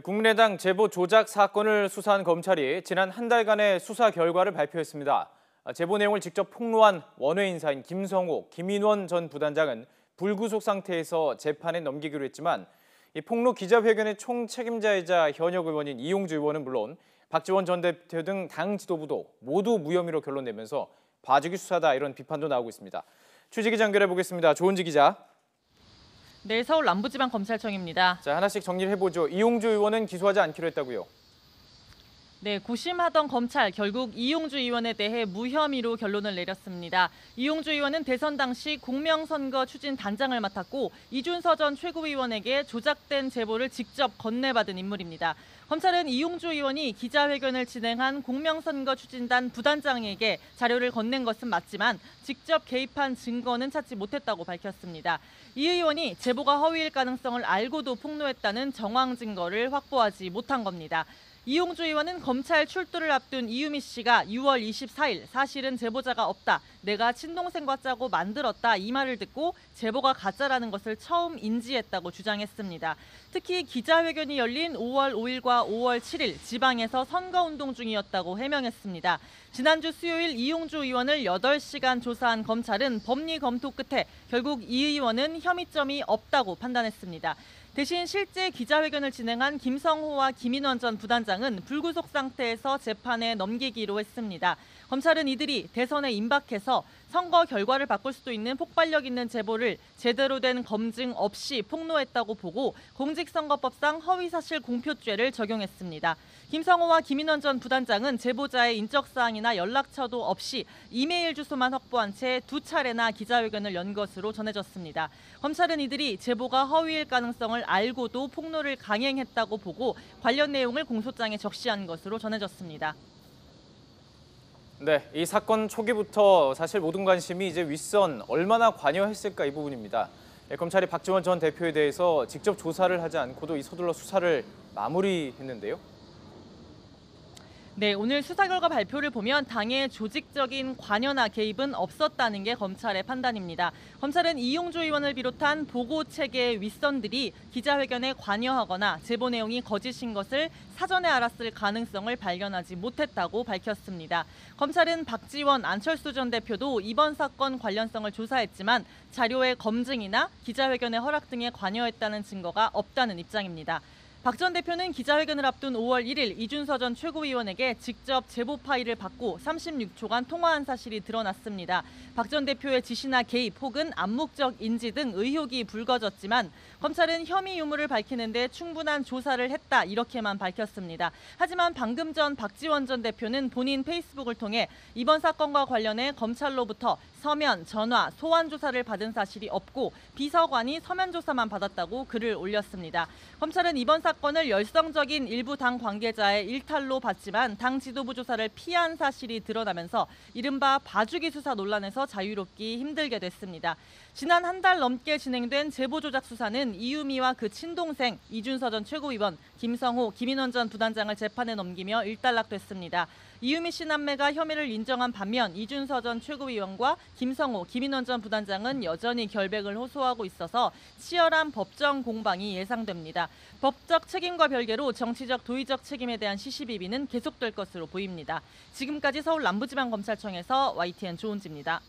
국민의당 제보 조작 사건을 수사한 검찰이 지난 한 달간의 수사 결과를 발표했습니다. 제보 내용을 직접 폭로한 원외 인사인 김성호, 김인원 전 부단장은 불구속 상태에서 재판에 넘기기로 했지만 이 폭로 기자회견의 총책임자이자 현역 의원인 이용주 의원은 물론 박지원 전 대표 등 당 지도부도 모두 무혐의로 결론내면서 봐주기 수사다 이런 비판도 나오고 있습니다. 취재기자 연결해 보겠습니다. 조은지 기자. 네, 서울 남부지방검찰청입니다. 자, 하나씩 정리를 해보죠. 이용주 의원은 기소하지 않기로 했다고요. 네, 고심하던 검찰 결국 이용주 의원에 대해 무혐의로 결론을 내렸습니다. 이용주 의원은 대선 당시 공명선거 추진 단장을 맡았고 이준서 전 최고위원에게 조작된 제보를 직접 건네받은 인물입니다. 검찰은 이용주 의원이 기자회견을 진행한 공명선거 추진단 부단장에게 자료를 건넨 것은 맞지만 직접 개입한 증거는 찾지 못했다고 밝혔습니다. 이 의원이 제보가 허위일 가능성을 알고도 폭로했다는 정황 증거를 확보하지 못한 겁니다. 이용주 의원은 검찰 출두를 앞둔 이유미 씨가 6월 24일 사실은 제보자가 없다. 내가 친동생과 짜고 만들었다. 이 말을 듣고 제보가 가짜라는 것을 처음 인지했다고 주장했습니다. 특히 기자회견이 열린 5월 5일과 5월 7일 지방에서 선거운동 중이었다고 해명했습니다. 지난주 수요일 이용주 의원을 8시간 조사한 검찰은 법리 검토 끝에 결국 이 의원은 혐의점이 없다고 판단했습니다. 대신 실제 기자회견을 진행한 김성호와 김인원 전 부단장은 불구속 상태에서 재판에 넘기기로 했습니다. 검찰은 이들이 대선에 임박해서 선거 결과를 바꿀 수도 있는 폭발력 있는 제보를 제대로 된 검증 없이 폭로했다고 보고 공직선거법상 허위사실 공표죄를 적용했습니다. 김성호와 김인원 전 부단장은 제보자의 인적사항이나 연락처도 없이 이메일 주소만 확보한 채 2차례나 기자회견을 연 것으로 전해졌습니다. 검찰은 이들이 제보가 허위일 가능성을 알고도 폭로를 강행했다고 보고 관련 내용을 공소장에 적시한 것으로 전해졌습니다. 네, 이 사건 초기부터 사실 모든 관심이 이제 윗선 얼마나 관여했을까 이 부분입니다. 검찰이 박지원 전 대표에 대해서 직접 조사를 하지 않고도 이 서둘러 수사를 마무리했는데요. 네, 오늘 수사 결과 발표를 보면 당의 조직적인 관여나 개입은 없었다는 게 검찰의 판단입니다. 검찰은 이용주 의원을 비롯한 보고체계의 윗선들이 기자회견에 관여하거나 제보 내용이 거짓인 것을 사전에 알았을 가능성을 발견하지 못했다고 밝혔습니다. 검찰은 박지원, 안철수 전 대표도 이번 사건 관련성을 조사했지만 자료의 검증이나 기자회견의 허락 등에 관여했다는 증거가 없다는 입장입니다. 박 전 대표는 기자회견을 앞둔 5월 1일 이준서 전 최고위원에게 직접 제보 파일을 받고 36초간 통화한 사실이 드러났습니다. 박 전 대표의 지시나 개입 혹은 암묵적 인지 등 의혹이 불거졌지만 검찰은 혐의 유무를 밝히는 데 충분한 조사를 했다 이렇게만 밝혔습니다. 하지만 방금 전 박지원 전 대표는 본인 페이스북을 통해 이번 사건과 관련해 검찰로부터 서면, 전화, 소환 조사를 받은 사실이 없고 비서관이 서면 조사만 받았다고 글을 올렸습니다. 검찰은 이번 사건을 열성적인 일부 당 관계자의 일탈로 봤지만 당 지도부 조사를 피한 사실이 드러나면서 이른바 봐주기 수사 논란에서 자유롭기 힘들게 됐습니다. 지난 한 달 넘게 진행된 제보 조작 수사는 이유미와 그 친동생 이준서 전 최고위원, 김성호, 김인원 전 부단장을 재판에 넘기며 일단락됐습니다. 이유미 씨 남매가 혐의를 인정한 반면 이준서 전 최고위원과 김성호, 김인원 전 부단장은 여전히 결백을 호소하고 있어서 치열한 법정 공방이 예상됩니다. 법적 책임과 별개로 정치적 도의적 책임에 대한 시시비비는 계속될 것으로 보입니다. 지금까지 서울 남부지방검찰청에서 YTN 조은지입니다.